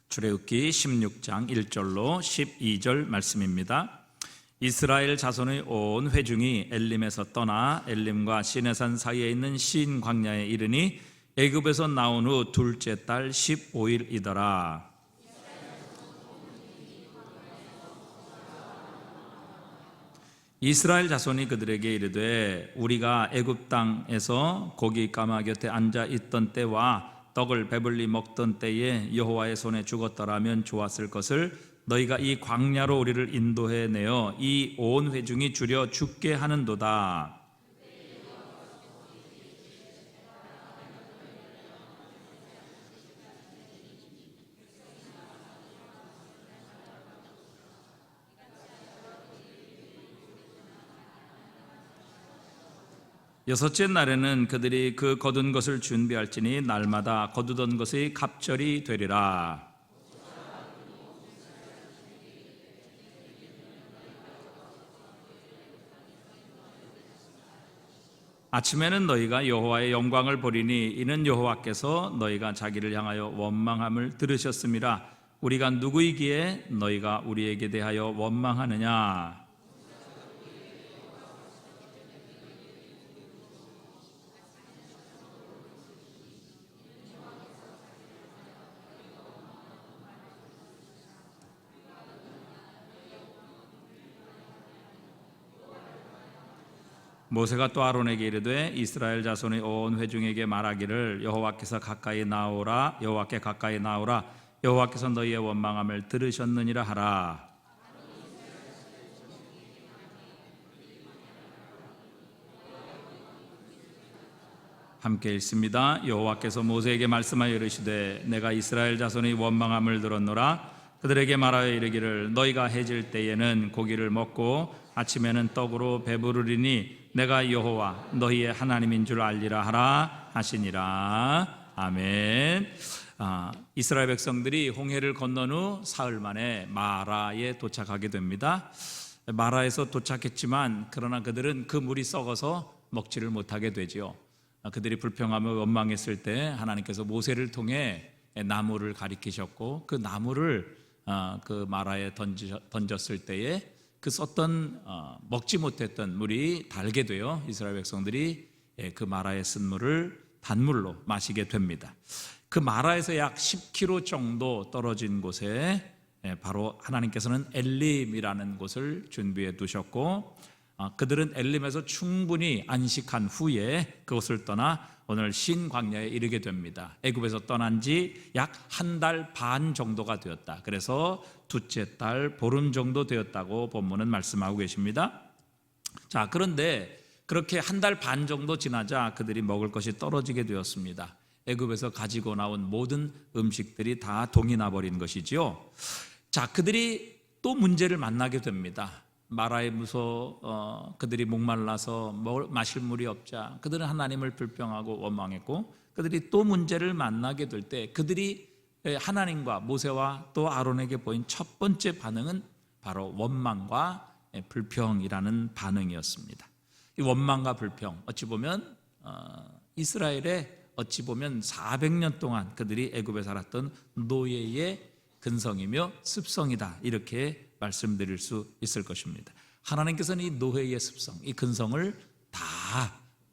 출애굽기 16장 1절로 12절 말씀입니다. 이스라엘 자손의 온 회중이 엘림에서 떠나 엘림과 시내산 사이에 있는 신 광야에 이르니 애굽에서 나온 후 둘째 달 15일이더라. 이스라엘 자손이 그들에게 이르되 우리가 애굽 땅에서 고기 가마 곁에 앉아 있던 때와 떡을 배불리 먹던 때에 여호와의 손에 죽었더라면 좋았을 것을 너희가 이 광야로 우리를 인도해 내어 이 온 회중이 줄여 죽게 하는도다. 여섯째 날에는 그들이 그 거둔 것을 준비할지니 날마다 거두던 것의 갑절이 되리라. 아침에는 너희가 여호와의 영광을 보리니 이는 여호와께서 너희가 자기를 향하여 원망함을 들으셨음이라. 우리가 누구이기에 너희가 우리에게 대하여 원망하느냐. 모세가 또 아론에게 이르되 이스라엘 자손의 온 회중에게 말하기를 여호와께서 가까이 나오라, 여호와께 가까이 나오라, 여호와께서 너희의 원망함을 들으셨느니라 하라. 함께 읽습니다. 여호와께서 모세에게 말씀하여 이르시되 내가 이스라엘 자손의 원망함을 들었노라. 그들에게 말하여 이르기를 너희가 해질 때에는 고기를 먹고 아침에는 떡으로 배부르리니 내가 여호와 너희의 하나님인 줄 알리라 하라 하시니라. 아멘. 이스라엘 백성들이 홍해를 건넌 후 사흘 만에 마라에 도착하게 됩니다. 마라에서 도착했지만 그러나 그들은 그 물이 썩어서 먹지를 못하게 되지요. 그들이 불평하며 원망했을 때 하나님께서 모세를 통해 나무를 가리키셨고 그 나무를 그 마라에 던졌을 때에 그 썼던 먹지 못했던 물이 달게 되어 이스라엘 백성들이 그 마라에 쓴 물을 단물로 마시게 됩니다. 그 마라에서 약 10km 정도 떨어진 곳에 바로 하나님께서는 엘림이라는 곳을 준비해 두셨고 그들은 엘림에서 충분히 안식한 후에 그곳을 떠나 오늘 신 광야에 이르게 됩니다. 애굽에서 떠난 지 약 한 달 반 정도가 되었다. 그래서 둘째 달 보름 정도 되었다고 본문은 말씀하고 계십니다. 자, 그런데 그렇게 한 달 반 정도 지나자 그들이 먹을 것이 떨어지게 되었습니다. 애굽에서 가지고 나온 모든 음식들이 다 동이 나버린 것이지요. 자, 그들이 또 문제를 만나게 됩니다. 마라에 그들이 목말라서 마실 물이 없자 그들은 하나님을 불평하고 원망했고 그들이 또 문제를 만나게 될 때 그들이 하나님과 모세와 또 아론에게 보인 첫 번째 반응은 바로 원망과 불평이라는 반응이었습니다. 이 원망과 불평, 어찌 보면 이스라엘의 어찌 보면 400년 동안 그들이 애굽에 살았던 노예의 근성이며 습성이다, 이렇게 말씀드릴 수 있을 것입니다. 하나님께서는 이 노예의 습성, 이 근성을 다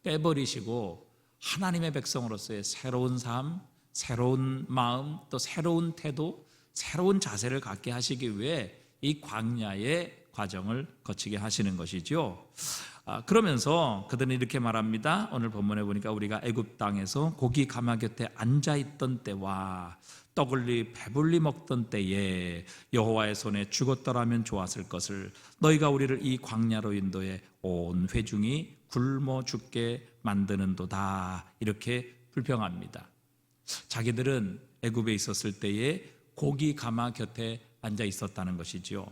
빼버리시고 하나님의 백성으로서의 새로운 삶, 새로운 마음, 또 새로운 태도, 새로운 자세를 갖게 하시기 위해 이 광야의 과정을 거치게 하시는 것이죠. 그러면서 그들은 이렇게 말합니다. 오늘 본문에 보니까 우리가 애굽 땅에서 고기 가마 곁에 앉아있던 때와 떡을 배불리 먹던 때에 여호와의 손에 죽었더라면 좋았을 것을 너희가 우리를 이 광야로 인도해 온 회중이 굶어 죽게 만드는도다, 이렇게 불평합니다. 자기들은 애굽에 있었을 때에 고기 가마 곁에 앉아 있었다는 것이죠.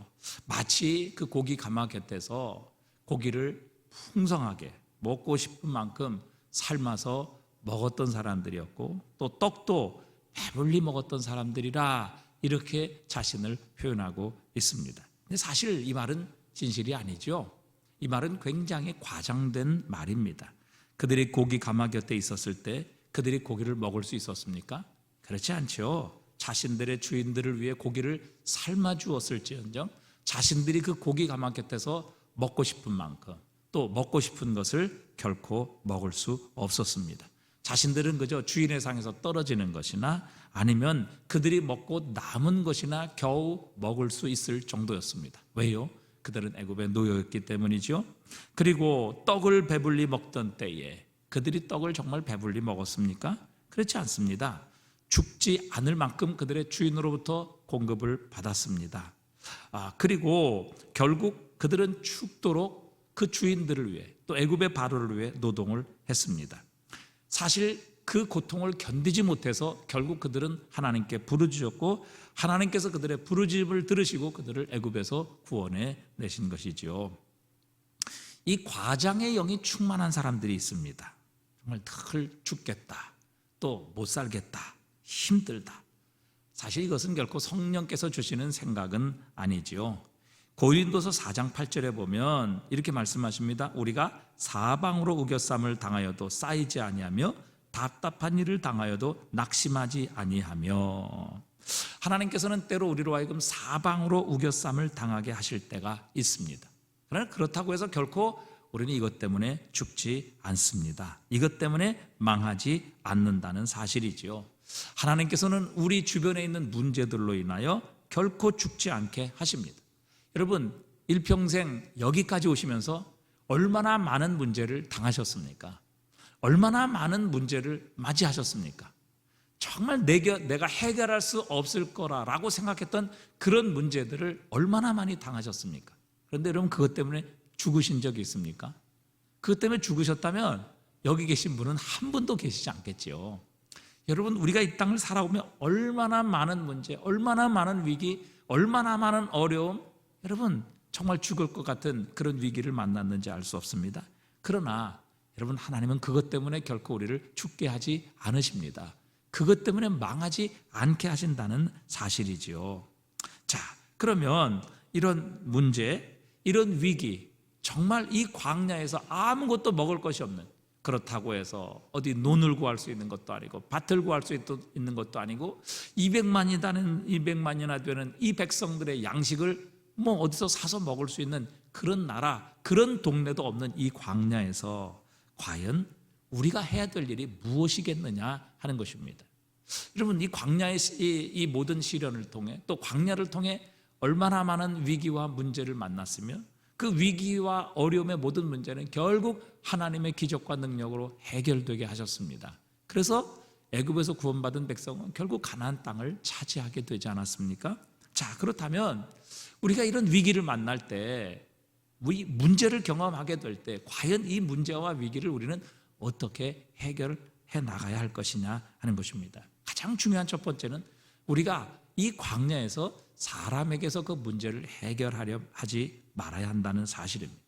마치 그 고기 가마 곁에서 고기를 풍성하게 먹고 싶은 만큼 삶아서 먹었던 사람들이었고 또 떡도 배불리 먹었던 사람들이라 이렇게 자신을 표현하고 있습니다. 근데 사실 이 말은 진실이 아니죠. 이 말은 굉장히 과장된 말입니다. 그들이 고기 가마 곁에 있었을 때 그들이 고기를 먹을 수 있었습니까? 그렇지 않죠. 자신들의 주인들을 위해 고기를 삶아 주었을지언정 자신들이 그 고기 가마 곁에서 먹고 싶은 만큼 또 먹고 싶은 것을 결코 먹을 수 없었습니다. 자신들은 그저 주인의 상에서 떨어지는 것이나 아니면 그들이 먹고 남은 것이나 겨우 먹을 수 있을 정도였습니다. 왜요? 그들은 애굽의 노예였기 때문이죠. 그리고 떡을 배불리 먹던 때에 그들이 떡을 정말 배불리 먹었습니까? 그렇지 않습니다. 죽지 않을 만큼 그들의 주인으로부터 공급을 받았습니다. 그리고 결국 그들은 죽도록 그 주인들을 위해 또 애굽의 바로를 위해 노동을 했습니다. 사실 그 고통을 견디지 못해서 결국 그들은 하나님께 부르짖었고 하나님께서 그들의 부르짖음을 들으시고 그들을 애굽에서 구원해 내신 것이지요. 이 과장의 영이 충만한 사람들이 있습니다. 정말 늘 죽겠다, 또 못 살겠다, 힘들다. 사실 이것은 결코 성령께서 주시는 생각은 아니지요. 고린도서 4장 8절에 보면 이렇게 말씀하십니다. 우리가 사방으로 우겨쌈을 당하여도 쌓이지 아니하며 답답한 일을 당하여도 낙심하지 아니하며. 하나님께서는 때로 우리로 하여금 사방으로 우겨쌈을 당하게 하실 때가 있습니다. 그러나 그렇다고 해서 결코 우리는 이것 때문에 죽지 않습니다. 이것 때문에 망하지 않는다는 사실이지요. 하나님께서는 우리 주변에 있는 문제들로 인하여 결코 죽지 않게 하십니다. 여러분, 일평생 여기까지 오시면서 얼마나 많은 문제를 당하셨습니까? 얼마나 많은 문제를 맞이하셨습니까? 정말 내가 해결할 수 없을 거라고 생각했던 그런 문제들을 얼마나 많이 당하셨습니까? 그런데 여러분, 그것 때문에 죽으신 적이 있습니까? 그것 때문에 죽으셨다면 여기 계신 분은 한 분도 계시지 않겠지요. 여러분, 우리가 이 땅을 살아오면 얼마나 많은 문제, 얼마나 많은 위기, 얼마나 많은 어려움, 여러분 정말 죽을 것 같은 그런 위기를 만났는지 알 수 없습니다. 그러나 여러분, 하나님은 그것 때문에 결코 우리를 죽게 하지 않으십니다. 그것 때문에 망하지 않게 하신다는 사실이지요. 자, 그러면 이런 문제, 이런 위기, 정말 이 광야에서 아무것도 먹을 것이 없는, 그렇다고 해서 어디 논을 구할 수 있는 것도 아니고 밭을 구할 수 있는 것도 아니고 200만이나 되는 이 백성들의 양식을 어디서 사서 먹을 수 있는 그런 나라, 그런 동네도 없는 이 광야에서 과연 우리가 해야 될 일이 무엇이겠느냐 하는 것입니다. 여러분, 이 광야의 이 모든 시련을 통해 또 광야를 통해 얼마나 많은 위기와 문제를 만났으며 그 위기와 어려움의 모든 문제는 결국 하나님의 기적과 능력으로 해결되게 하셨습니다. 그래서 애굽에서 구원받은 백성은 결국 가나안 땅을 차지하게 되지 않았습니까? 자, 그렇다면 우리가 이런 위기를 만날 때, 문제를 경험하게 될 때 과연 이 문제와 위기를 우리는 어떻게 해결해 나가야 할 것이냐 하는 것입니다. 가장 중요한 첫 번째는 우리가 이 광야에서 사람에게서 그 문제를 해결하려 하지 말아야 한다는 사실입니다.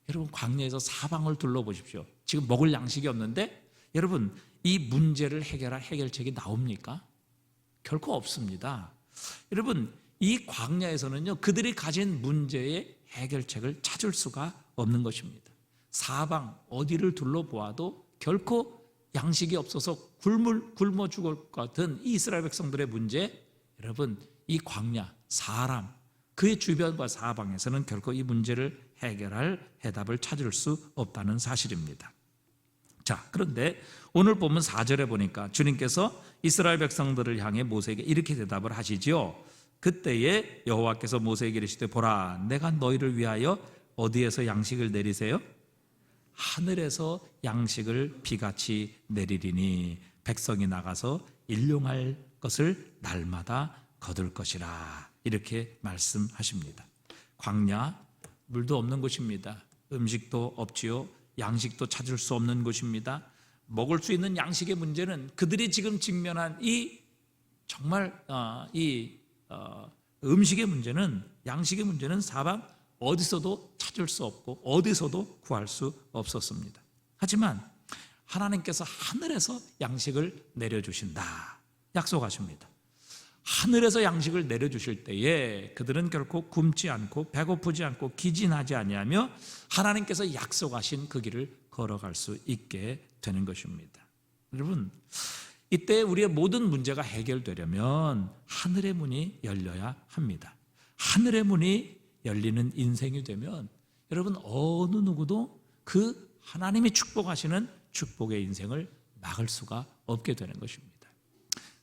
여러분, 광야에서 사방을 둘러보십시오. 지금 먹을 양식이 없는데 여러분, 이 문제를 해결할 해결책이 나옵니까? 결코 없습니다. 여러분, 이 광야에서는요, 그들이 가진 문제의 해결책을 찾을 수가 없는 것입니다. 사방 어디를 둘러보아도 결코 양식이 없어서 굶어 죽을 것 같은 이 이스라엘 백성들의 문제, 여러분, 이 광야, 사람, 그의 주변과 사방에서는 결코 이 문제를 해결할 해답을 찾을 수 없다는 사실입니다. 자, 그런데 오늘 보면 4절에 보니까 주님께서 이스라엘 백성들을 향해 모세에게 이렇게 대답을 하시지요. 그때에 여호와께서 모세에게 이르시되 보라, 내가 너희를 위하여 어디에서 양식을 내리세요? 하늘에서 양식을 비같이 내리리니 백성이 나가서 일용할 것을 날마다 거둘 것이라. 이렇게 말씀하십니다. 광야, 물도 없는 곳입니다. 음식도 없지요. 양식도 찾을 수 없는 곳입니다. 먹을 수 있는 양식의 문제는 그들이 지금 직면한 이 정말 음식의 문제는, 양식의 문제는 사방 어디서도 찾을 수 없고 어디서도 구할 수 없었습니다. 하지만 하나님께서 하늘에서 양식을 내려주신다 약속하십니다. 하늘에서 양식을 내려주실 때에 그들은 결코 굶지 않고 배고프지 않고 기진하지 아니하며 하나님께서 약속하신 그 길을 걸어갈 수 있게 되는 것입니다. 여러분, 이때 우리의 모든 문제가 해결되려면 하늘의 문이 열려야 합니다. 하늘의 문이 열리는 인생이 되면 여러분 어느 누구도 그 하나님이 축복하시는 축복의 인생을 막을 수가 없게 되는 것입니다.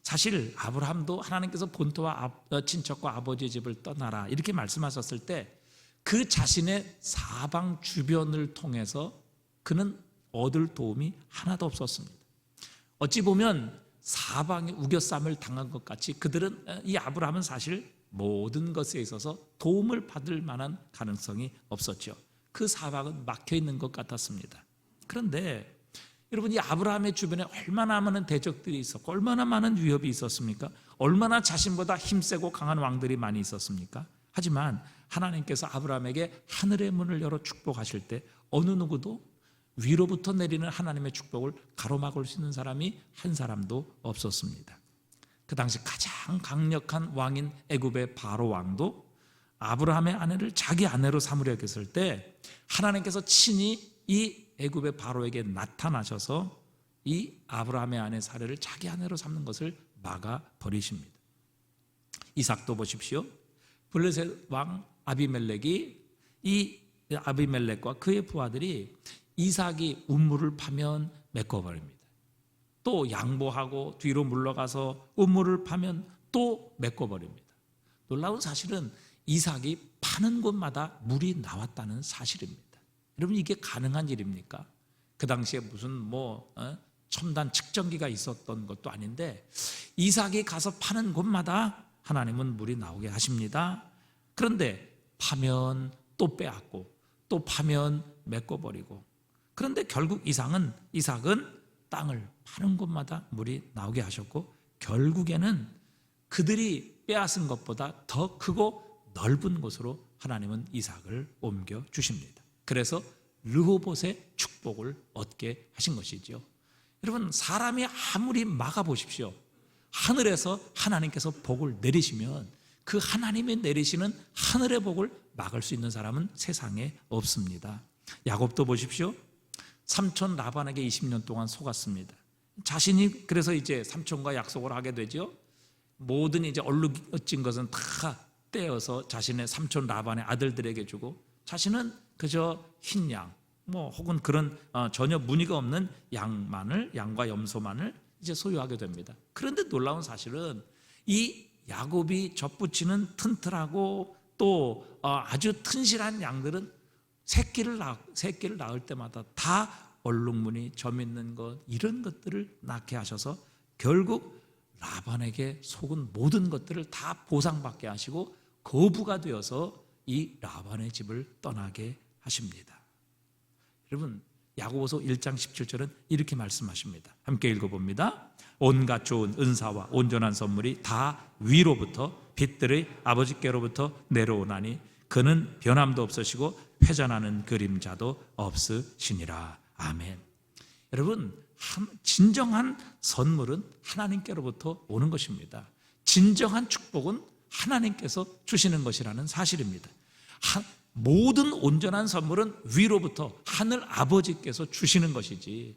사실 아브라함도 하나님께서 본토와 친척과 아버지의 집을 떠나라 이렇게 말씀하셨을 때 그 자신의 사방 주변을 통해서 그는 얻을 도움이 하나도 없었습니다. 어찌 보면 사방에 우겨쌈을 당한 것 같이 그들은 이 아브라함은 사실 모든 것에 있어서 도움을 받을 만한 가능성이 없었죠. 그 사방은 막혀 있는 것 같았습니다. 그런데 여러분 이 아브라함의 주변에 얼마나 많은 대적들이 있었고 얼마나 많은 위협이 있었습니까? 얼마나 자신보다 힘세고 강한 왕들이 많이 있었습니까? 하지만 하나님께서 아브라함에게 하늘의 문을 열어 축복하실 때 어느 누구도 위로부터 내리는 하나님의 축복을 가로막을 수 있는 사람이 한 사람도 없었습니다. 그 당시 가장 강력한 왕인 애굽의 바로 왕도 아브라함의 아내를 자기 아내로 삼으려 했을 때 하나님께서 친히 이 애굽의 바로에게 나타나셔서 이 아브라함의 아내 사례를 자기 아내로 삼는 것을 막아 버리십니다. 이삭도 보십시오. 블레셋 왕 아비멜렉이 이 아비멜렉과 그의 부하들이 이삭이 우물을 파면 메꿔버립니다. 또 양보하고 뒤로 물러가서 우물을 파면 또 메꿔버립니다. 놀라운 사실은 이삭이 파는 곳마다 물이 나왔다는 사실입니다. 여러분 이게 가능한 일입니까? 그 당시에 무슨 첨단 측정기가 있었던 것도 아닌데 이삭이 가서 파는 곳마다 하나님은 물이 나오게 하십니다. 그런데 파면 또 빼앗고 또 파면 메꿔버리고 그런데 결국 이삭은 땅을 파는 곳마다 물이 나오게 하셨고 결국에는 그들이 빼앗은 것보다 더 크고 넓은 곳으로 하나님은 이삭을 옮겨 주십니다. 그래서 르호봇의 축복을 얻게 하신 것이죠. 여러분 사람이 아무리 막아보십시오. 하늘에서 하나님께서 복을 내리시면 그 하나님이 내리시는 하늘의 복을 막을 수 있는 사람은 세상에 없습니다. 야곱도 보십시오. 삼촌 라반에게 20년 동안 속았습니다. 자신이 그래서 이제 삼촌과 약속을 하게 되죠. 모든 이제 얼룩진 것은 다 떼어서 자신의 삼촌 라반의 아들들에게 주고 자신은 그저 흰 양, 혹은 그런 전혀 무늬가 없는 양과 염소만을 이제 소유하게 됩니다. 그런데 놀라운 사실은 이 야곱이 젖붙이는 튼튼하고 또 아주 튼실한 양들은 새끼를 낳을 때마다 다 얼룩무늬, 점 있는 것 이런 것들을 낳게 하셔서 결국 라반에게 속은 모든 것들을 다 보상받게 하시고 거부가 되어서 이 라반의 집을 떠나게 하십니다. 여러분 야고보서 1장 17절은 이렇게 말씀하십니다. 함께 읽어봅니다. 온갖 좋은 은사와 온전한 선물이 다 위로부터 빛들의 아버지께로부터 내려오나니 그는 변함도 없으시고 회전하는 그림자도 없으시니라. 아멘. 여러분 진정한 선물은 하나님께로부터 오는 것입니다. 진정한 축복은 하나님께서 주시는 것이라는 사실입니다. 모든 온전한 선물은 위로부터 하늘 아버지께서 주시는 것이지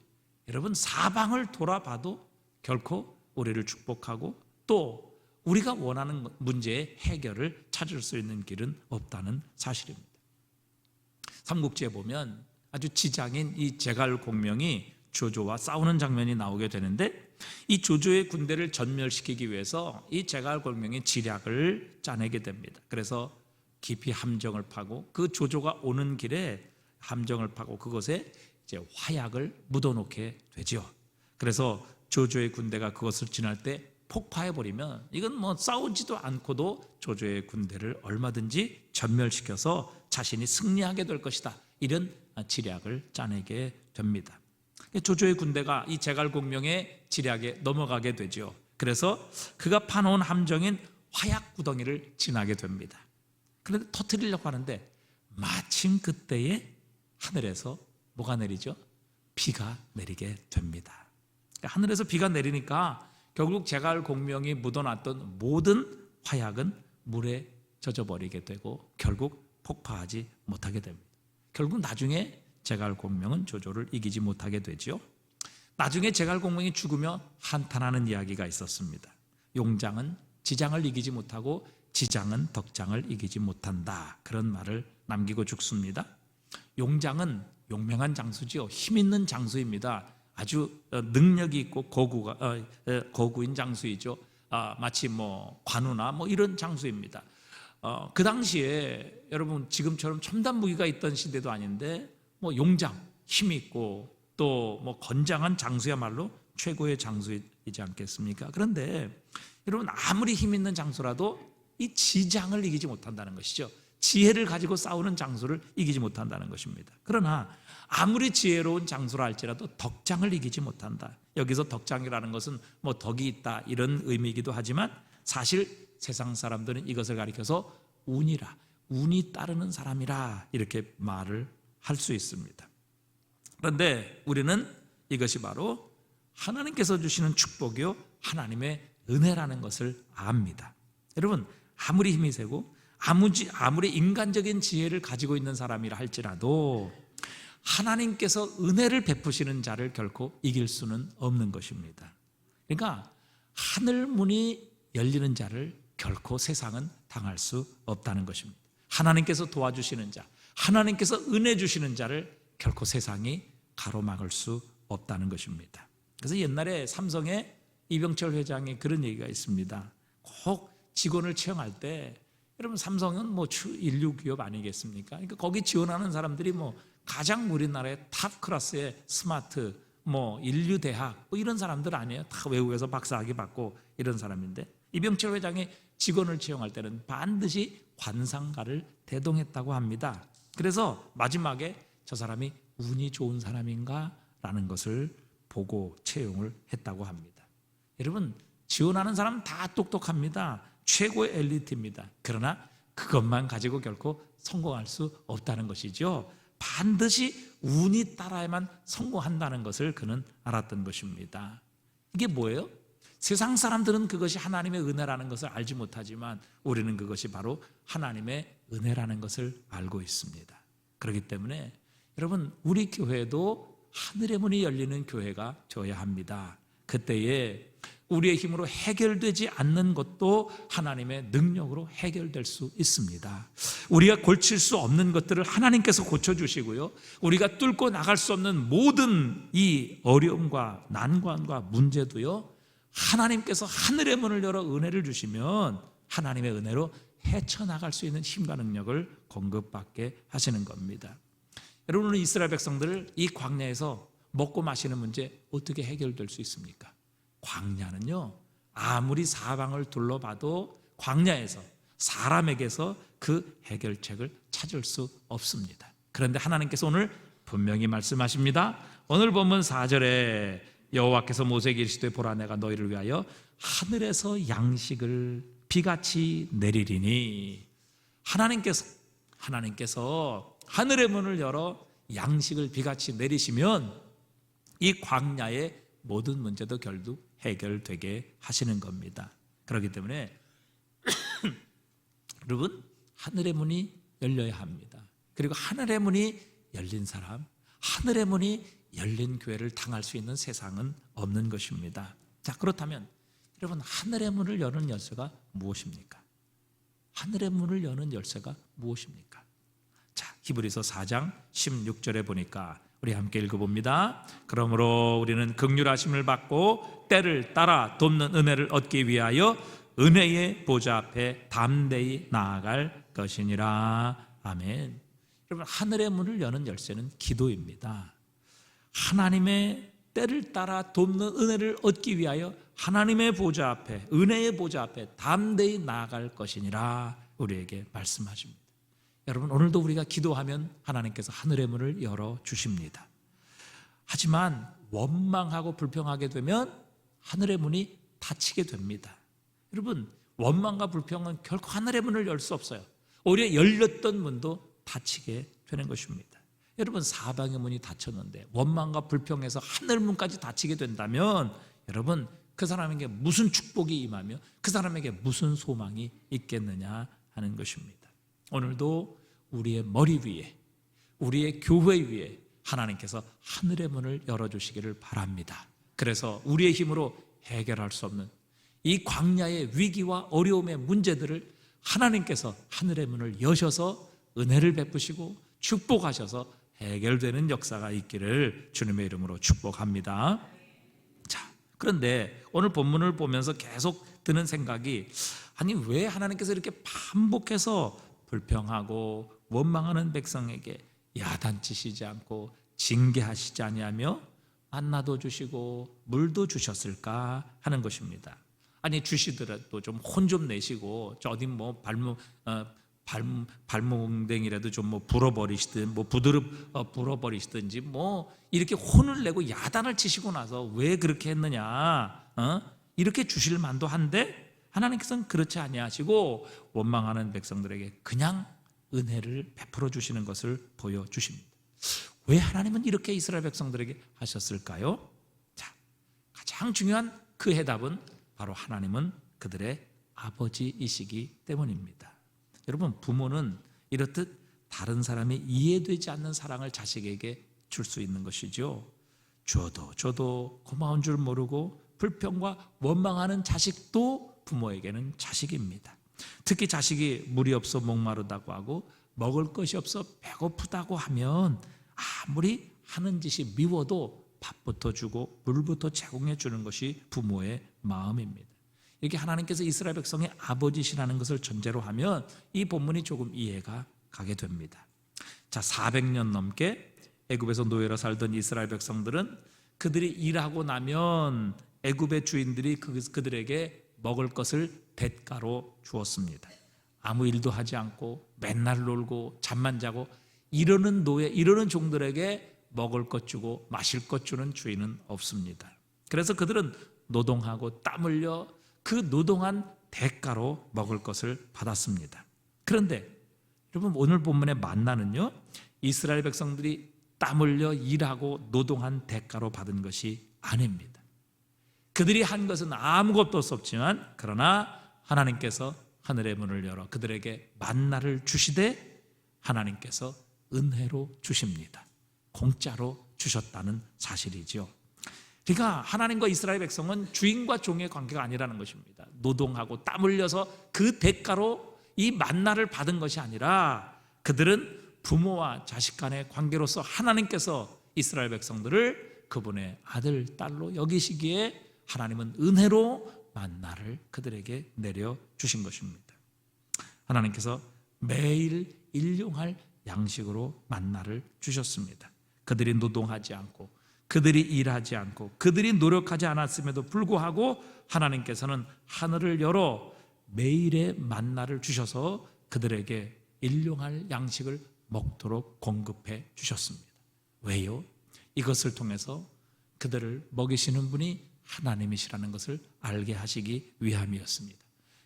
여러분 사방을 돌아봐도 결코 우리를 축복하고 또 우리가 원하는 문제의 해결을 찾을 수 있는 길은 없다는 사실입니다. 삼국지에 보면 아주 지장인 이 제갈 공명이 조조와 싸우는 장면이 나오게 되는데 이 조조의 군대를 전멸시키기 위해서 이 제갈 공명이 지략을 짜내게 됩니다. 그래서 깊이 함정을 파고 그 조조가 오는 길에 함정을 파고 그것에 이제 화약을 묻어놓게 되죠. 그래서 조조의 군대가 그것을 지날 때 폭파해버리면 이건 싸우지도 않고도 조조의 군대를 얼마든지 전멸시켜서 자신이 승리하게 될 것이다. 이런 지략을 짜내게 됩니다. 조조의 군대가 이 제갈공명의 지략에 넘어가게 되죠. 그래서 그가 파놓은 함정인 화약 구덩이를 지나게 됩니다. 그런데 터뜨리려고 하는데 마침 그때에 하늘에서 뭐가 내리죠? 비가 내리게 됩니다. 하늘에서 비가 내리니까 결국 제갈공명이 묻어놨던 모든 화약은 물에 젖어버리게 되고 결국 폭파하지 못하게 됩니다. 결국 나중에 제갈공명은 조조를 이기지 못하게 되죠. 나중에 제갈공명이 죽으며 한탄하는 이야기가 있었습니다. 용장은 지장을 이기지 못하고 지장은 덕장을 이기지 못한다, 그런 말을 남기고 죽습니다. 용장은 용맹한 장수지요. 힘 있는 장수입니다. 아주 능력이 있고 고구인 장수이죠. 마치 관우나 이런 장수입니다. 그 당시에 여러분 지금처럼 첨단 무기가 있던 시대도 아닌데 용장, 힘이 있고 또 건장한 장수야말로 최고의 장수이지 않겠습니까? 그런데 여러분 아무리 힘 있는 장수라도 이 지장을 이기지 못한다는 것이죠. 지혜를 가지고 싸우는 장수를 이기지 못한다는 것입니다. 그러나 아무리 지혜로운 장수라 할지라도 덕장을 이기지 못한다. 여기서 덕장이라는 것은 덕이 있다 이런 의미이기도 하지만 사실 세상 사람들은 이것을 가리켜서 운이라, 운이 따르는 사람이라 이렇게 말을 할 수 있습니다. 그런데 우리는 이것이 바로 하나님께서 주시는 축복이요 하나님의 은혜라는 것을 압니다. 여러분 아무리 힘이 세고 아무리 인간적인 지혜를 가지고 있는 사람이라 할지라도 하나님께서 은혜를 베푸시는 자를 결코 이길 수는 없는 것입니다. 그러니까 하늘 문이 열리는 자를 결코 세상은 당할 수 없다는 것입니다. 하나님께서 도와주시는 자, 하나님께서 은혜 주시는 자를 결코 세상이 가로막을 수 없다는 것입니다. 그래서 옛날에 삼성의 이병철 회장의 그런 얘기가 있습니다. 꼭 직원을 채용할 때 여러분 삼성은 인류 기업 아니겠습니까? 그러니까 거기 지원하는 사람들이 가장 우리나라의 탑 클래스의 스마트 인류 대학 이런 사람들 아니에요. 다 외국에서 박사학위 받고 이런 사람인데 이병철 회장이 직원을 채용할 때는 반드시 관상가를 대동했다고 합니다. 그래서 마지막에 저 사람이 운이 좋은 사람인가 라는 것을 보고 채용을 했다고 합니다. 여러분 지원하는 사람 다 똑똑합니다. 최고의 엘리트입니다. 그러나 그것만 가지고 결코 성공할 수 없다는 것이죠. 반드시 운이 따라야만 성공한다는 것을 그는 알았던 것입니다. 이게 뭐예요? 세상 사람들은 그것이 하나님의 은혜라는 것을 알지 못하지만 우리는 그것이 바로 하나님의 은혜라는 것을 알고 있습니다. 그렇기 때문에 여러분 우리 교회도 하늘의 문이 열리는 교회가 되어야 합니다. 그때에 우리의 힘으로 해결되지 않는 것도 하나님의 능력으로 해결될 수 있습니다. 우리가 고칠 수 없는 것들을 하나님께서 고쳐주시고요, 우리가 뚫고 나갈 수 없는 모든 이 어려움과 난관과 문제도요 하나님께서 하늘의 문을 열어 은혜를 주시면 하나님의 은혜로 헤쳐나갈 수 있는 힘과 능력을 공급받게 하시는 겁니다. 여러분 이스라엘 백성들을 이 광야에서 먹고 마시는 문제 어떻게 해결될 수 있습니까? 광야는요 아무리 사방을 둘러봐도 광야에서 사람에게서 그 해결책을 찾을 수 없습니다. 그런데 하나님께서 오늘 분명히 말씀하십니다. 오늘 본문 4절에 여호와께서 모세에게 이르시되 보라 내가 너희를 위하여 하늘에서 양식을 비같이 내리리니 하나님께서 하늘의 문을 열어 양식을 비같이 내리시면 이 광야의 모든 문제도 결국 해결되게 하시는 겁니다. 그렇기 때문에 여러분 하늘의 문이 열려야 합니다. 그리고 하늘의 문이 열린 사람, 하늘의 문이 열린 교회를 당할 수 있는 세상은 없는 것입니다. 자, 그렇다면 여러분 하늘의 문을 여는 열쇠가 무엇입니까? 하늘의 문을 여는 열쇠가 무엇입니까? 자, 히브리서 4장 16절에 보니까 우리 함께 읽어봅니다. 그러므로 우리는 긍휼하심을 받고 때를 따라 돕는 은혜를 얻기 위하여 은혜의 보좌 앞에 담대히 나아갈 것이니라. 아멘. 여러분 하늘의 문을 여는 열쇠는 기도입니다. 하나님의 때를 따라 돕는 은혜를 얻기 위하여 하나님의 보좌 앞에, 은혜의 보좌 앞에 담대히 나아갈 것이니라 우리에게 말씀하십니다. 여러분 오늘도 우리가 기도하면 하나님께서 하늘의 문을 열어주십니다. 하지만 원망하고 불평하게 되면 하늘의 문이 닫히게 됩니다. 여러분 원망과 불평은 결코 하늘의 문을 열 수 없어요. 오히려 열렸던 문도 닫히게 되는 것입니다. 여러분 사방의 문이 닫혔는데 원망과 불평에서 하늘 문까지 닫히게 된다면 여러분 그 사람에게 무슨 축복이 임하며 그 사람에게 무슨 소망이 있겠느냐 하는 것입니다. 오늘도 우리의 머리 위에, 우리의 교회 위에 하나님께서 하늘의 문을 열어주시기를 바랍니다. 그래서 우리의 힘으로 해결할 수 없는 이 광야의 위기와 어려움의 문제들을 하나님께서 하늘의 문을 여셔서 은혜를 베푸시고 축복하셔서 해결되는 역사가 있기를 주님의 이름으로 축복합니다. 자, 그런데 오늘 본문을 보면서 계속 드는 생각이, 아니 왜 하나님께서 이렇게 반복해서 불평하고 원망하는 백성에게 야단치시지 않고 징계하시지 아니하며 만나도 주시고 물도 주셨을까 하는 것입니다. 아니 주시더라도 좀 혼 좀 내시고 저 어디 뭐 발몽댕이라도 좀 뭐 불어버리시든 뭐 부드럽 불어버리시든지 뭐 이렇게 혼을 내고 야단을 치시고 나서 왜 그렇게 했느냐, 이렇게 주실 만도 한데 하나님께서는 그렇지 아니하시고 원망하는 백성들에게 그냥 은혜를 베풀어 주시는 것을 보여주십니다. 왜 하나님은 이렇게 이스라엘 백성들에게 하셨을까요? 자, 가장 중요한 그 해답은 바로 하나님은 그들의 아버지이시기 때문입니다. 여러분, 부모는 이렇듯 다른 사람이 이해되지 않는 사랑을 자식에게 줄 수 있는 것이죠. 줘도 고마운 줄 모르고 불평과 원망하는 자식도 부모에게는 자식입니다. 특히 자식이 물이 없어 목마르다고 하고 먹을 것이 없어 배고프다고 하면 아무리 하는 짓이 미워도 밥부터 주고 물부터 제공해 주는 것이 부모의 마음입니다. 이렇게 하나님께서 이스라엘 백성의 아버지시라는 것을 전제로 하면 이 본문이 조금 이해가 가게 됩니다. 자, 400년 넘게 애굽에서 노예로 살던 이스라엘 백성들은 그들이 일하고 나면 애굽의 주인들이 그들에게 먹을 것을 대가로 주었습니다. 아무 일도 하지 않고 맨날 놀고 잠만 자고 이러는 노예, 이러는 종들에게 먹을 것 주고 마실 것 주는 주인은 없습니다. 그래서 그들은 노동하고 땀 흘려 그 노동한 대가로 먹을 것을 받았습니다. 그런데 여러분, 오늘 본문의 만나는요, 이스라엘 백성들이 땀 흘려 일하고 노동한 대가로 받은 것이 아닙니다. 그들이 한 것은 아무것도 없지만 그러나 하나님께서 하늘의 문을 열어 그들에게 만나를 주시되 하나님께서 은혜로 주십니다. 공짜로 주셨다는 사실이죠. 그러니까 하나님과 이스라엘 백성은 주인과 종의 관계가 아니라는 것입니다. 노동하고 땀 흘려서 그 대가로 이 만나를 받은 것이 아니라 그들은 부모와 자식 간의 관계로서 하나님께서 이스라엘 백성들을 그분의 아들, 딸로 여기시기에 하나님은 은혜로 만나를 그들에게 내려주신 것입니다. 하나님께서 매일 일용할 양식으로 만나를 주셨습니다. 그들이 노동하지 않고 그들이 일하지 않고 그들이 노력하지 않았음에도 불구하고 하나님께서는 하늘을 열어 매일의 만나를 주셔서 그들에게 일용할 양식을 먹도록 공급해 주셨습니다. 왜요? 이것을 통해서 그들을 먹이시는 분이 하나님이시라는 것을 알게 하시기 위함이었습니다.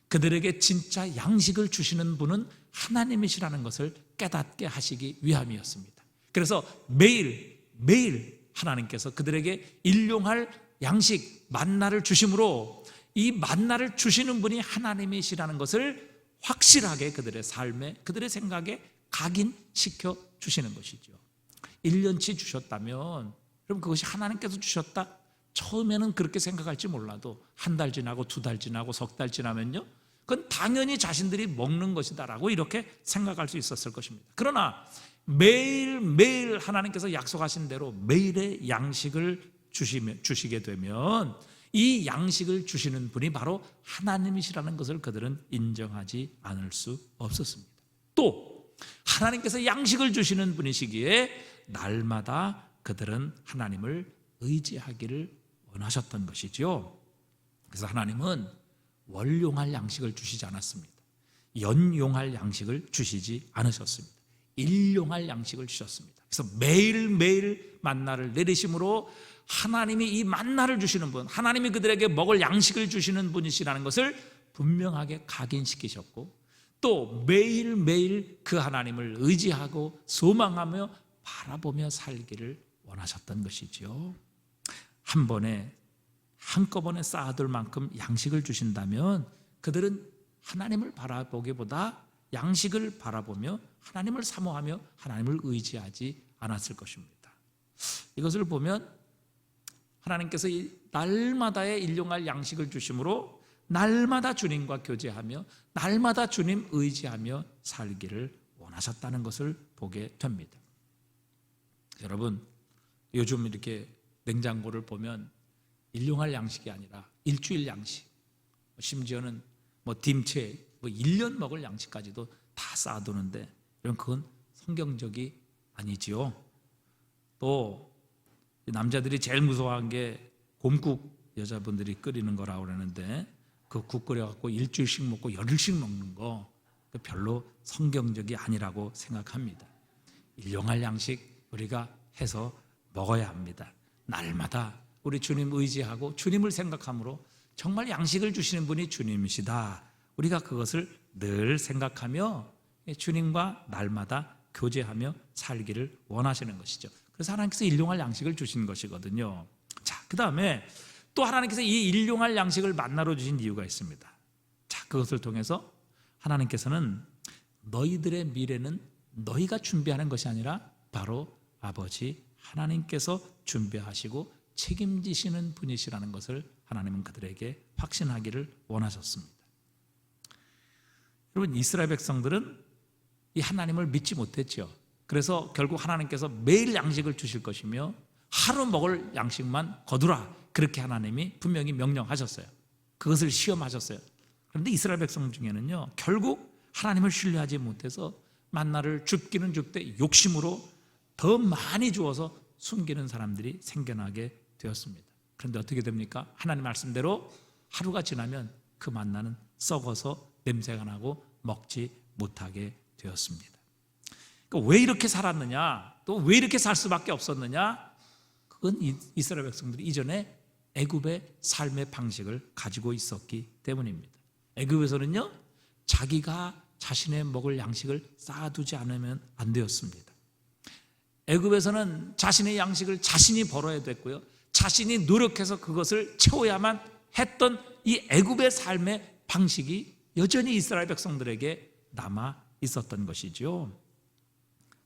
그들에게 진짜 양식을 주시는 분은 하나님이시라는 것을 깨닫게 하시기 위함이었습니다. 그래서 매일 하나님께서 그들에게 일용할 양식, 만나를 주심으로 이 만나를 주시는 분이 하나님이시라는 것을 확실하게 그들의 삶에, 그들의 생각에 각인시켜 주시는 것이죠. 1년치 주셨다면 그럼 그것이 하나님께서 주셨다? 처음에는 그렇게 생각할지 몰라도 한 달 지나고 2달 지나고 석 달 지나면요, 그건 당연히 자신들이 먹는 것이다라고 이렇게 생각할 수 있었을 것입니다. 그러나 매일매일 하나님께서 약속하신 대로 매일의 양식을 주시게 되면 이 양식을 주시는 분이 바로 하나님이시라는 것을 그들은 인정하지 않을 수 없었습니다. 또 하나님께서 양식을 주시는 분이시기에 날마다 그들은 하나님을 의지하기를 원하셨던 것이죠. 그래서 하나님은 월용할 양식을 주시지 않았습니다. 연용할 양식을 주시지 않으셨습니다. 일용할 양식을 주셨습니다. 그래서 매일매일 만나를 내리심으로 하나님이 이 만나를 주시는 분, 하나님이 그들에게 먹을 양식을 주시는 분이시라는 것을 분명하게 각인시키셨고, 또 매일매일 그 하나님을 의지하고 소망하며 바라보며 살기를 원하셨던 것이죠. 한꺼번에 쌓아둘 만큼 양식을 주신다면 그들은 하나님을 바라보기보다 양식을 바라보며 하나님을 사모하며 하나님을 의지하지 않았을 것입니다. 이것을 보면 하나님께서 이 날마다의 일용할 양식을 주심으로 날마다 주님과 교제하며 날마다 주님 의지하며 살기를 원하셨다는 것을 보게 됩니다. 여러분, 요즘 이렇게 냉장고를 보면 일용할 양식이 아니라 일주일 양식, 심지어는 딤채 1년 먹을 양식까지도 다 쌓아두는데, 여러분, 그건 성경적이 아니지요. 또 남자들이 제일 무서워한 게 곰국, 여자분들이 끓이는 거라고 그러는데 그 국 끓여갖고 일주일씩 먹고 열흘씩 먹는 거 별로 성경적이 아니라고 생각합니다. 일용할 양식 우리가 해서 먹어야 합니다. 날마다 우리 주님 의지하고 주님을 생각함으로 정말 양식을 주시는 분이 주님이시다, 우리가 그것을 늘 생각하며 주님과 날마다 교제하며 살기를 원하시는 것이죠. 그래서 하나님께서 일용할 양식을 주신 것이거든요. 자, 그 다음에 또 하나님께서 이 일용할 양식을 만나러 주신 이유가 있습니다. 자, 그것을 통해서 하나님께서는 너희들의 미래는 너희가 준비하는 것이 아니라 바로 아버지 하나님께서 준비하시고 책임지시는 분이시라는 것을 하나님은 그들에게 확신하기를 원하셨습니다. 여러분, 이스라엘 백성들은 이 하나님을 믿지 못했죠. 그래서 결국 하나님께서 매일 양식을 주실 것이며 하루 먹을 양식만 거두라, 그렇게 하나님이 분명히 명령하셨어요. 그것을 시험하셨어요. 그런데 이스라엘 백성 중에는요, 결국 하나님을 신뢰하지 못해서 만나를 줍기는 줍되 욕심으로 더 많이 주어서 숨기는 사람들이 생겨나게 되었습니다. 그런데 어떻게 됩니까? 하나님 말씀대로 하루가 지나면 그 만나는 썩어서 냄새가 나고 먹지 못하게 되었습니다. 그러니까 왜 이렇게 살았느냐, 또 왜 이렇게 살 수밖에 없었느냐, 그건 이스라엘 백성들이 이전에 애굽의 삶의 방식을 가지고 있었기 때문입니다. 애굽에서는요, 자기가 자신의 먹을 양식을 쌓아두지 않으면 안 되었습니다. 애굽에서는 자신의 양식을 자신이 벌어야 됐고요, 자신이 노력해서 그것을 채워야만 했던 이 애굽의 삶의 방식이 여전히 이스라엘 백성들에게 남아 있었던 것이죠.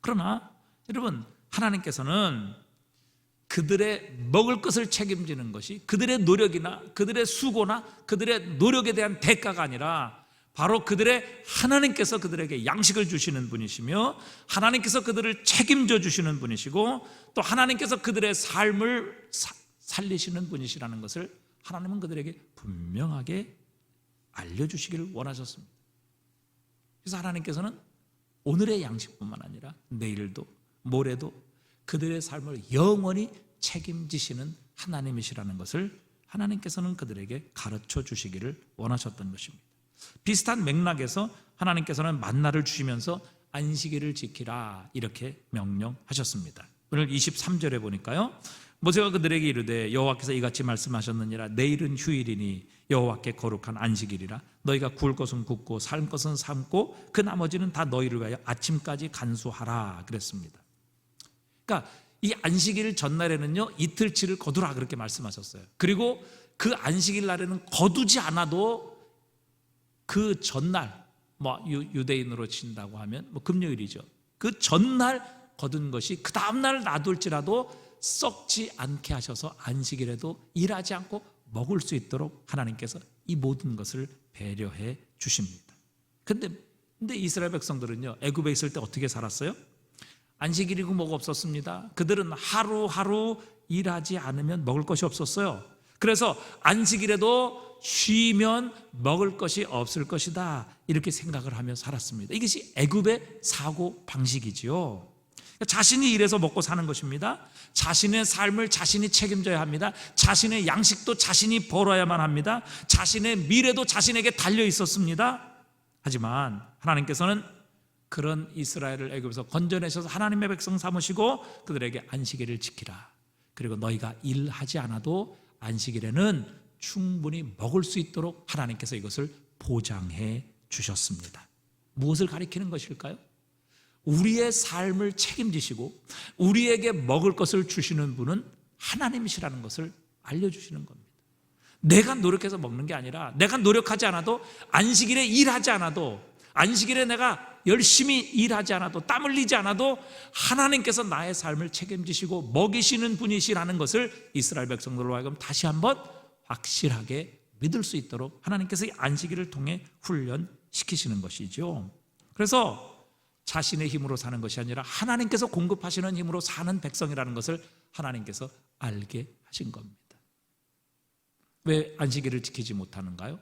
그러나 여러분, 하나님께서는 그들의 먹을 것을 책임지는 것이 그들의 노력이나 그들의 수고나 그들의 노력에 대한 대가가 아니라 바로 그들의 하나님께서 그들에게 양식을 주시는 분이시며 하나님께서 그들을 책임져 주시는 분이시고 또 하나님께서 그들의 삶을 살리시는 분이시라는 것을 하나님은 그들에게 분명하게 알려주시기를 원하셨습니다. 그래서 하나님께서는 오늘의 양식뿐만 아니라 내일도 모레도 그들의 삶을 영원히 책임지시는 하나님이시라는 것을 하나님께서는 그들에게 가르쳐 주시기를 원하셨던 것입니다. 비슷한 맥락에서 하나님께서는 만나를 주시면서 안식일을 지키라 이렇게 명령하셨습니다. 오늘 23절에 보니까요, 모세가 그들에게 이르되 여호와께서 이같이 말씀하셨느니라. 내일은 휴일이니 여호와께 거룩한 안식일이라. 너희가 구울 것은 굽고 삶 것은 삶고 그 나머지는 다 너희를 위하여 아침까지 간수하라 그랬습니다. 그러니까 이 안식일 전날에는요, 이틀치를 거두라 그렇게 말씀하셨어요. 그리고 그 안식일 날에는 거두지 않아도 그 전날, 유대인으로 친다고 하면 금요일이죠. 그 전날 거둔 것이 그 다음날 놔둘지라도 썩지 않게 하셔서 안식일에도 일하지 않고 먹을 수 있도록 하나님께서 이 모든 것을 배려해 주십니다. 근데 이스라엘 백성들은요, 애굽에 있을 때 어떻게 살았어요? 안식일이고 뭐가 없었습니다. 그들은 하루하루 일하지 않으면 먹을 것이 없었어요. 그래서 안식일에도 쉬면 먹을 것이 없을 것이다 이렇게 생각을 하며 살았습니다. 이것이 애굽의 사고 방식이지요. 자신이 일해서 먹고 사는 것입니다. 자신의 삶을 자신이 책임져야 합니다. 자신의 양식도 자신이 벌어야만 합니다. 자신의 미래도 자신에게 달려 있었습니다. 하지만 하나님께서는 그런 이스라엘을 애굽에서 건져내셔서 하나님의 백성 삼으시고 그들에게 안식일을 지키라. 그리고 너희가 일하지 않아도 안식일에는 충분히 먹을 수 있도록 하나님께서 이것을 보장해 주셨습니다. 무엇을 가리키는 것일까요? 우리의 삶을 책임지시고 우리에게 먹을 것을 주시는 분은 하나님이시라는 것을 알려주시는 겁니다. 내가 노력해서 먹는 게 아니라 내가 노력하지 않아도 안식일에 일하지 않아도 안식일에 내가 열심히 일하지 않아도, 땀 흘리지 않아도 하나님께서 나의 삶을 책임지시고 먹이시는 분이시라는 것을 이스라엘 백성들로 하여금 다시 한번 확실하게 믿을 수 있도록 하나님께서 이 안식일을 통해 훈련시키시는 것이죠. 그래서 자신의 힘으로 사는 것이 아니라 하나님께서 공급하시는 힘으로 사는 백성이라는 것을 하나님께서 알게 하신 겁니다. 왜 안식일을 지키지 못하는가요?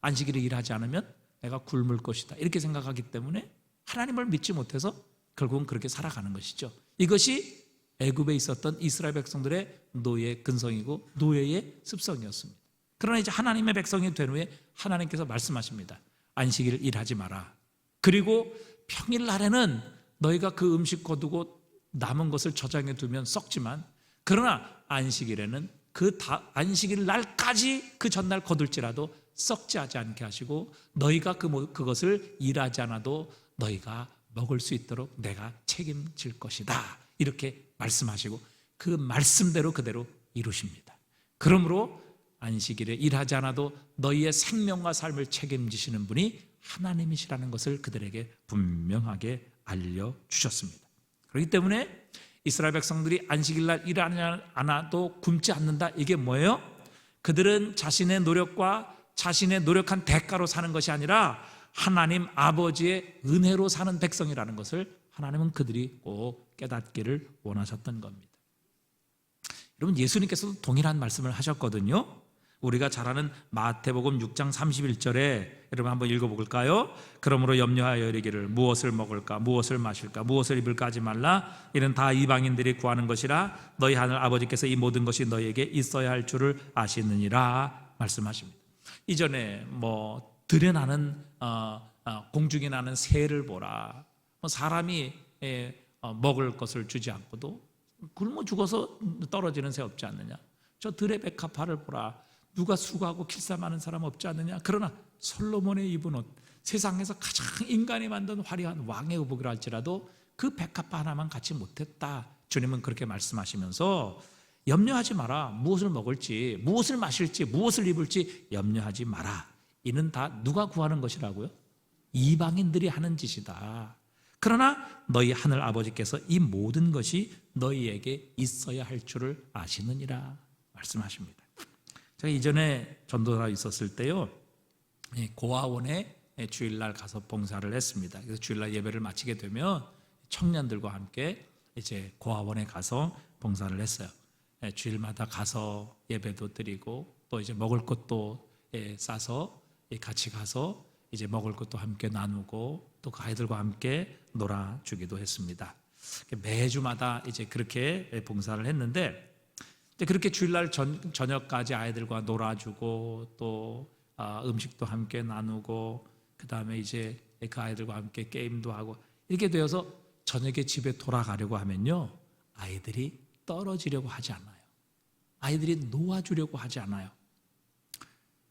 안식일을 일하지 않으면 내가 굶을 것이다 이렇게 생각하기 때문에 하나님을 믿지 못해서 결국은 그렇게 살아가는 것이죠. 이것이 애굽에 있었던 이스라엘 백성들의 노예 근성이고 노예의 습성이었습니다. 그러나 이제 하나님의 백성이 된 후에 하나님께서 말씀하십니다. 안식일을 일하지 마라. 그리고 평일날에는 너희가 그 음식 거두고 남은 것을 저장해 두면 썩지만, 그러나 안식일에는 안식일 날까지 그 전날 거둘지라도 썩지 않게 하시고 너희가 그것을 일하지 않아도 너희가 먹을 수 있도록 내가 책임질 것이다 이렇게 말씀하시고 그 말씀대로 그대로 이루십니다. 그러므로 안식일에 일하지 않아도 너희의 생명과 삶을 책임지시는 분이 하나님이시라는 것을 그들에게 분명하게 알려주셨습니다. 그렇기 때문에 이스라엘 백성들이 안식일날 일하지 않아도 굶지 않는다, 이게 뭐예요? 그들은 자신의 노력과 자신의 노력한 대가로 사는 것이 아니라 하나님 아버지의 은혜로 사는 백성이라는 것을 하나님은 그들이 꼭 깨닫기를 원하셨던 겁니다. 여러분, 예수님께서도 동일한 말씀을 하셨거든요. 우리가 잘 아는 마태복음 6장 31절에 여러분 한번 읽어볼까요? 그러므로 염려하여 이르기를 무엇을 먹을까 무엇을 마실까 무엇을 입을까 하지 말라. 이는 다 이방인들이 구하는 것이라 너희 하늘 아버지께서 이 모든 것이 너희에게 있어야 할 줄을 아시느니라 말씀하십니다. 이전에 들에 나는 공중에 나는 새를 보라. 사람이 먹을 것을 주지 않고도 굶어 죽어서 떨어지는 새 없지 않느냐. 저 들의 백합화를 보라. 누가 수고하고 길쌈하는 사람 없지 않느냐. 그러나 솔로몬의 입은 옷, 세상에서 가장 인간이 만든 화려한 왕의 의복이라 할지라도 그 백합화 하나만 갖지 못했다. 주님은 그렇게 말씀하시면서 염려하지 마라. 무엇을 먹을지, 무엇을 마실지, 무엇을 입을지 염려하지 마라. 이는 다 누가 구하는 것이라고요? 이방인들이 하는 짓이다. 그러나 너희 하늘 아버지께서 이 모든 것이 너희에게 있어야 할 줄을 아시느니라 말씀하십니다. 제가 이전에 전도사 있었을 때요, 고아원에 주일날 가서 봉사를 했습니다. 그래서 주일날 예배를 마치게 되면 청년들과 함께 이제 고아원에 가서 봉사를 했어요. 주일마다 가서 예배도 드리고 또 이제 먹을 것도 싸서 같이 가서 이제 먹을 것도 함께 나누고 또 그 아이들과 함께 놀아주기도 했습니다. 매주마다 이제 그렇게 봉사를 했는데, 그렇게 주일날 저녁까지 아이들과 놀아주고 또 음식도 함께 나누고 그 다음에 이제 그 아이들과 함께 게임도 하고 이렇게 되어서 저녁에 집에 돌아가려고 하면요, 아이들이 떨어지려고 하지 않아요. 아이들이 놓아주려고 하지 않아요.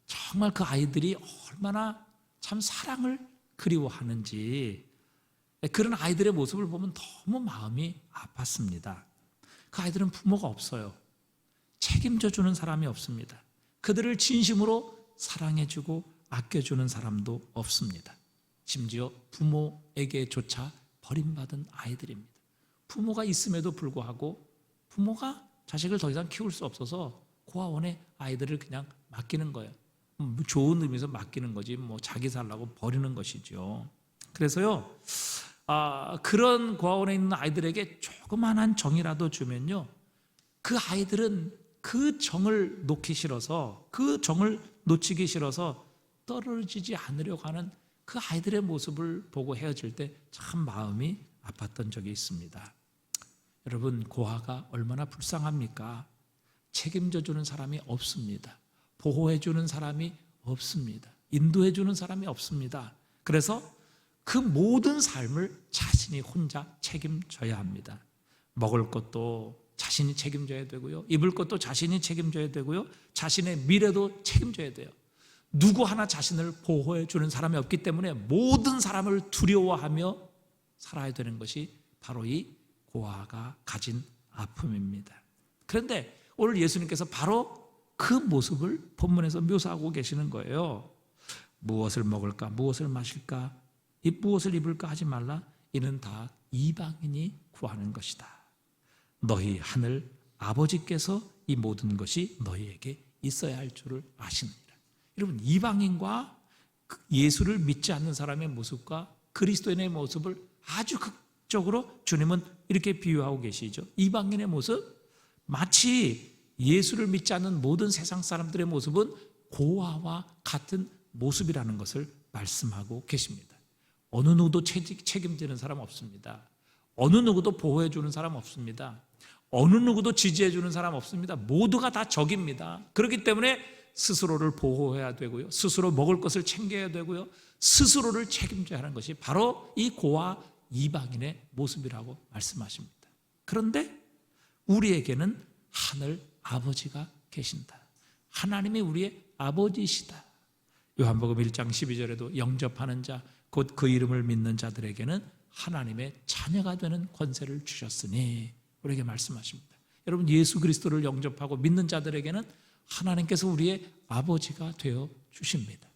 정말 그 아이들이 얼마나 참 사랑을 그리워하는지, 그런 아이들의 모습을 보면 너무 마음이 아팠습니다. 그 아이들은 부모가 없어요. 책임져 주는 사람이 없습니다. 그들을 진심으로 사랑해주고 아껴주는 사람도 없습니다. 심지어 부모에게조차 버림받은 아이들입니다. 부모가 있음에도 불구하고 부모가 자식을 더 이상 키울 수 없어서 고아원에 아이들을 그냥 맡기는 거예요. 좋은 의미에서 맡기는 거지 자기 살라고 버리는 것이죠. 그래서요, 그런 고아원에 있는 아이들에게 조그만한 정이라도 주면요, 그 아이들은 그 정을 놓기 싫어서, 그 정을 놓치기 싫어서 떨어지지 않으려고 하는 그 아이들의 모습을 보고 헤어질 때 참 마음이 아팠던 적이 있습니다. 여러분, 고아가 얼마나 불쌍합니까? 책임져 주는 사람이 없습니다. 보호해 주는 사람이 없습니다. 인도해 주는 사람이 없습니다. 그래서 그 모든 삶을 자신이 혼자 책임져야 합니다. 먹을 것도 자신이 책임져야 되고요, 입을 것도 자신이 책임져야 되고요, 자신의 미래도 책임져야 돼요. 누구 하나 자신을 보호해 주는 사람이 없기 때문에 모든 사람을 두려워하며 살아야 되는 것이 바로 이 고아가 가진 아픔입니다. 그런데 오늘 예수님께서 바로 그 모습을 본문에서 묘사하고 계시는 거예요. 무엇을 먹을까, 무엇을 마실까, 이 무엇을 입을까 하지 말라. 이는 다 이방인이 구하는 것이다. 너희 하늘 아버지께서 이 모든 것이 너희에게 있어야 할 줄을 아시느니라. 여러분, 이방인과 예수를 믿지 않는 사람의 모습과 그리스도인의 모습을 아주 극적으로 주님은 이렇게 비유하고 계시죠. 이방인의 모습, 마치 예수를 믿지 않는 모든 세상 사람들의 모습은 고아와 같은 모습이라는 것을 말씀하고 계십니다. 어느 누구도 책임지는 사람 없습니다. 어느 누구도 보호해 주는 사람 없습니다. 어느 누구도 지지해 주는 사람 없습니다. 모두가 다 적입니다. 그렇기 때문에 스스로를 보호해야 되고요, 스스로 먹을 것을 챙겨야 되고요, 스스로를 책임져야 하는 것이 바로 이 고아 이방인의 모습이라고 말씀하십니다. 그런데 우리에게는 하늘 아버지가 계신다. 하나님이 우리의 아버지이시다. 요한복음 1장 12절에도 영접하는 자, 곧 그 이름을 믿는 자들에게는 하나님의 자녀가 되는 권세를 주셨으니 우리에게 말씀하십니다. 여러분, 예수 그리스도를 영접하고 믿는 자들에게는 하나님께서 우리의 아버지가 되어 주십니다.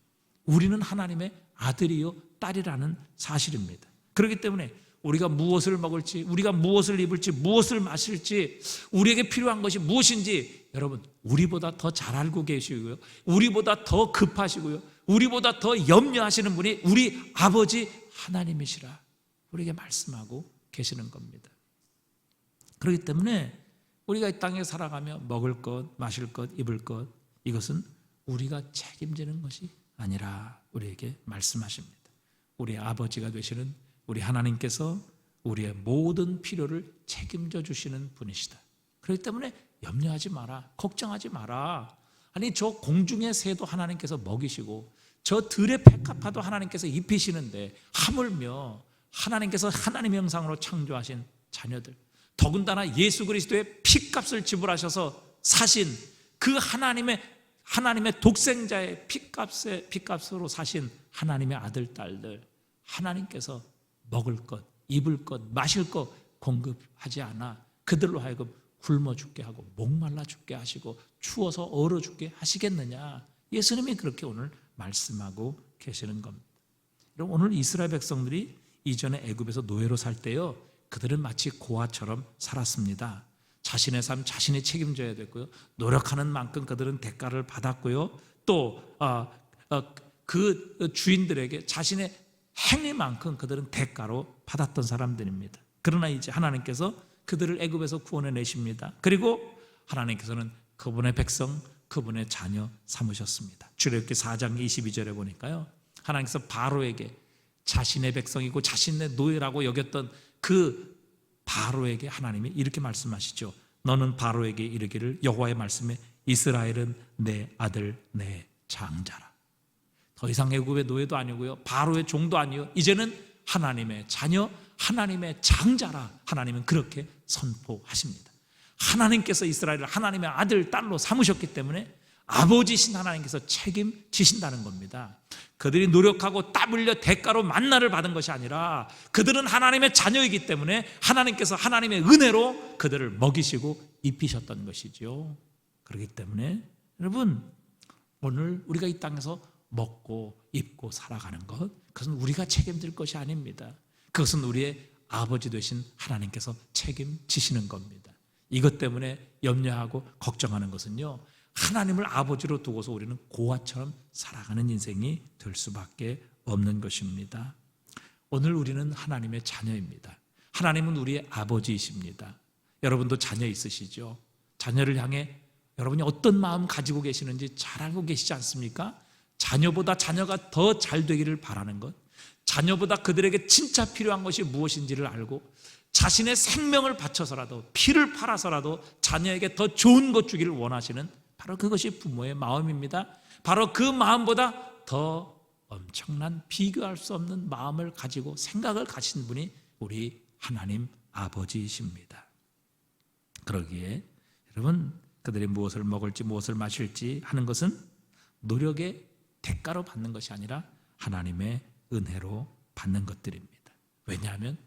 우리는 하나님의 아들이요 딸이라는 사실입니다. 그렇기 때문에 우리가 무엇을 먹을지, 우리가 무엇을 입을지, 무엇을 마실지, 우리에게 필요한 것이 무엇인지 여러분 우리보다 더 잘 알고 계시고요, 우리보다 더 급하시고요, 우리보다 더 염려하시는 분이 우리 아버지 하나님이시라 우리에게 말씀하고 계시는 겁니다. 그렇기 때문에 우리가 이 땅에 살아가며 먹을 것, 마실 것, 입을 것, 이것은 우리가 책임지는 것이 아니라 우리에게 말씀하십니다. 우리 아버지가 되시는 우리 하나님께서 우리의 모든 필요를 책임져 주시는 분이시다. 그렇기 때문에 염려하지 마라, 걱정하지 마라. 아니, 저 공중의 새도 하나님께서 먹이시고 저 들의 백합화도 하나님께서 입히시는데 하물며 하나님께서 하나님의 형상으로 창조하신 자녀들, 더군다나 예수 그리스도의 피값을 지불하셔서 사신 그 하나님의 독생자의 피값으로 사신 하나님의 아들, 딸들, 하나님께서 먹을 것, 입을 것, 마실 것 공급하지 않아 그들로 하여금 굶어 죽게 하고 목말라 죽게 하시고 추워서 얼어 죽게 하시겠느냐. 예수님이 그렇게 오늘 말씀하고 계시는 겁니다. 여러분, 오늘 이스라엘 백성들이 이전에 애굽에서 노예로 살 때요, 그들은 마치 고아처럼 살았습니다. 자신의 삶 자신이 책임져야 됐고요, 노력하는 만큼 그들은 대가를 받았고요, 또 그 주인들에게 자신의 행위만큼 그들은 대가로 받았던 사람들입니다. 그러나 이제 하나님께서 그들을 애굽에서 구원해내십니다. 그리고 하나님께서는 그분의 백성, 그분의 자녀 삼으셨습니다. 출애굽기 4장 22절에 보니까요, 하나님께서 바로에게 자신의 백성이고 자신의 노예라고 여겼던 그 바로에게 하나님이 이렇게 말씀하시죠. 너는 바로에게 이르기를 여호와의 말씀에 이스라엘은 내 아들 내 장자라. 더 이상 애굽의 노예도 아니고요, 바로의 종도 아니요, 이제는 하나님의 자녀, 하나님의 장자라 하나님은 그렇게 선포하십니다. 하나님께서 이스라엘을 하나님의 아들, 딸로 삼으셨기 때문에 아버지신 하나님께서 책임지신다는 겁니다. 그들이 노력하고 땀 흘려 대가로 만나를 받은 것이 아니라 그들은 하나님의 자녀이기 때문에 하나님께서 하나님의 은혜로 그들을 먹이시고 입히셨던 것이죠. 그렇기 때문에 여러분, 오늘 우리가 이 땅에서 먹고 입고 살아가는 것, 그것은 우리가 책임질 것이 아닙니다. 그것은 우리의 아버지 되신 하나님께서 책임지시는 겁니다. 이것 때문에 염려하고 걱정하는 것은요, 하나님을 아버지로 두고서 우리는 고아처럼 살아가는 인생이 될 수밖에 없는 것입니다. 오늘 우리는 하나님의 자녀입니다. 하나님은 우리의 아버지이십니다. 여러분도 자녀 있으시죠? 자녀를 향해 여러분이 어떤 마음 가지고 계시는지 잘 알고 계시지 않습니까? 자녀보다 자녀가 더 잘 되기를 바라는 것, 자녀보다 그들에게 진짜 필요한 것이 무엇인지를 알고 자신의 생명을 바쳐서라도, 피를 팔아서라도 자녀에게 더 좋은 것 주기를 원하시는, 바로 그것이 부모의 마음입니다. 바로 그 마음보다 더 엄청난 비교할 수 없는 마음을 가지고 생각을 가진 분이 우리 하나님 아버지이십니다. 그러기에 여러분, 그들이 무엇을 먹을지 무엇을 마실지 하는 것은 노력의 대가로 받는 것이 아니라 하나님의 은혜로 받는 것들입니다. 왜냐하면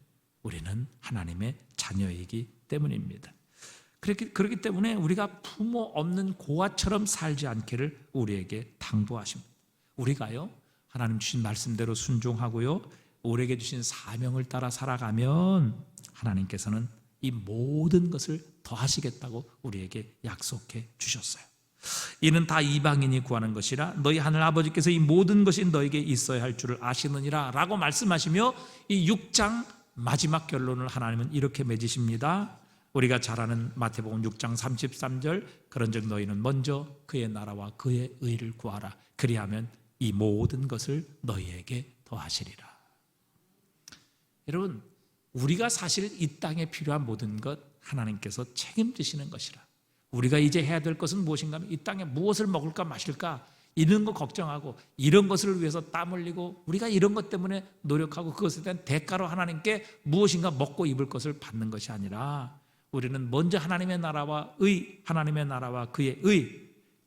우리는 하나님의 자녀이기 때문입니다. 그렇기 때문에 우리가 부모 없는 고아처럼 살지 않기를 우리에게 당부하십니다. 우리가요, 하나님 주신 말씀대로 순종하고요, 우리에게 주신 사명을 따라 살아가면 하나님께서는 이 모든 것을 더하시겠다고 우리에게 약속해 주셨어요. 이는 다 이방인이 구하는 것이라 너희 하늘 아버지께서 이 모든 것이 너에게 있어야 할 줄을 아시느니라 라고 말씀하시며 이 6장 마지막 결론을 하나님은 이렇게 맺으십니다. 우리가 잘 아는 마태복음 6장 33절, 그런즉 너희는 먼저 그의 나라와 그의 의를 구하라. 그리하면 이 모든 것을 너희에게 더하시리라. 여러분, 우리가 사실 이 땅에 필요한 모든 것 하나님께서 책임지시는 것이라. 우리가 이제 해야 될 것은 무엇인가 하면 이 땅에 무엇을 먹을까 마실까 이런 거 걱정하고 이런 것을 위해서 땀 흘리고 우리가 이런 것 때문에 노력하고 그것에 대한 대가로 하나님께 무엇인가 먹고 입을 것을 받는 것이 아니라 우리는 먼저 하나님의 나라와 하나님의 나라와 그의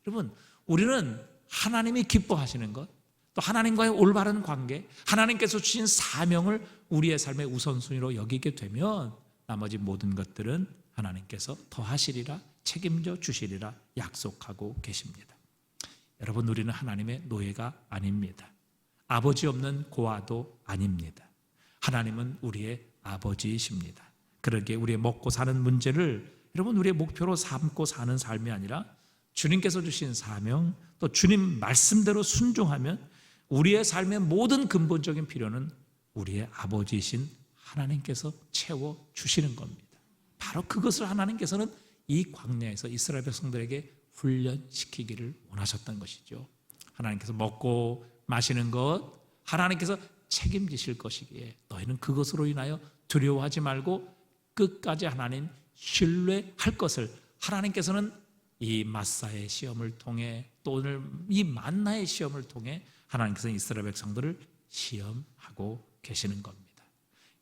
여러분, 우리는 하나님이 기뻐하시는 것, 또 하나님과의 올바른 관계, 하나님께서 주신 사명을 우리의 삶의 우선순위로 여기게 되면 나머지 모든 것들은 하나님께서 더하시리라, 책임져 주시리라 약속하고 계십니다. 여러분, 우리는 하나님의 노예가 아닙니다. 아버지 없는 고아도 아닙니다. 하나님은 우리의 아버지이십니다. 그러기에 우리의 먹고 사는 문제를 여러분 우리의 목표로 삼고 사는 삶이 아니라 주님께서 주신 사명, 또 주님 말씀대로 순종하면 우리의 삶의 모든 근본적인 필요는 우리의 아버지이신 하나님께서 채워주시는 겁니다. 바로 그것을 하나님께서는 이 광야에서 이스라엘 백성들에게 훈련시키기를 원하셨던 것이죠. 하나님께서 먹고 마시는 것 하나님께서 책임지실 것이기에 너희는 그것으로 인하여 두려워하지 말고 끝까지 하나님 신뢰할 것을 하나님께서는 이 마사의 시험을 통해 또 오늘 이 만나의 시험을 통해 하나님께서는 이스라엘 백성들을 시험하고 계시는 겁니다.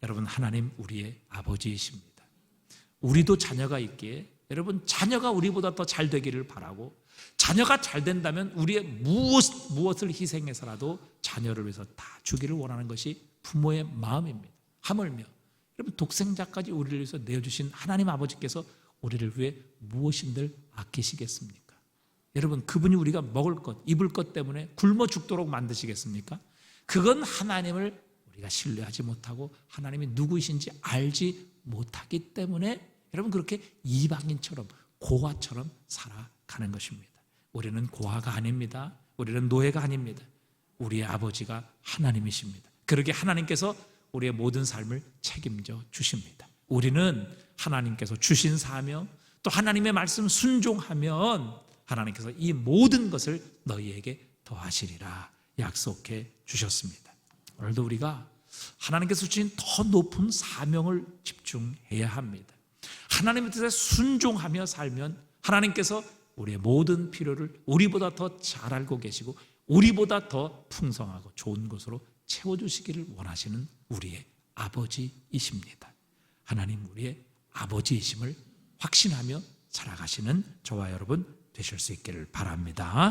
여러분, 하나님 우리의 아버지이십니다. 우리도 자녀가 있기에 여러분, 자녀가 우리보다 더 잘 되기를 바라고 자녀가 잘 된다면 우리의 무엇을 희생해서라도 자녀를 위해서 다 주기를 원하는 것이 부모의 마음입니다. 하물며 여러분, 독생자까지 우리를 위해서 내어주신 하나님 아버지께서 우리를 위해 무엇인들 아끼시겠습니까? 여러분, 그분이 우리가 먹을 것, 입을 것 때문에 굶어 죽도록 만드시겠습니까? 그건 하나님을 우리가 신뢰하지 못하고 하나님이 누구이신지 알지 못하기 때문에 여러분 그렇게 이방인처럼 고아처럼 살아가는 것입니다. 우리는 고아가 아닙니다. 우리는 노예가 아닙니다. 우리의 아버지가 하나님이십니다. 그러기에 하나님께서 우리의 모든 삶을 책임져 주십니다. 우리는 하나님께서 주신 사명 또 하나님의 말씀 순종하면 하나님께서 이 모든 것을 너희에게 더하시리라 약속해 주셨습니다. 오늘도 우리가 하나님께서 주신 더 높은 사명을 집중해야 합니다. 하나님의 뜻에 순종하며 살면 하나님께서 우리의 모든 필요를 우리보다 더 잘 알고 계시고 우리보다 더 풍성하고 좋은 것으로 채워주시기를 원하시는 우리의 아버지이십니다. 하나님 우리의 아버지이심을 확신하며 살아가시는 저와 여러분 되실 수 있기를 바랍니다.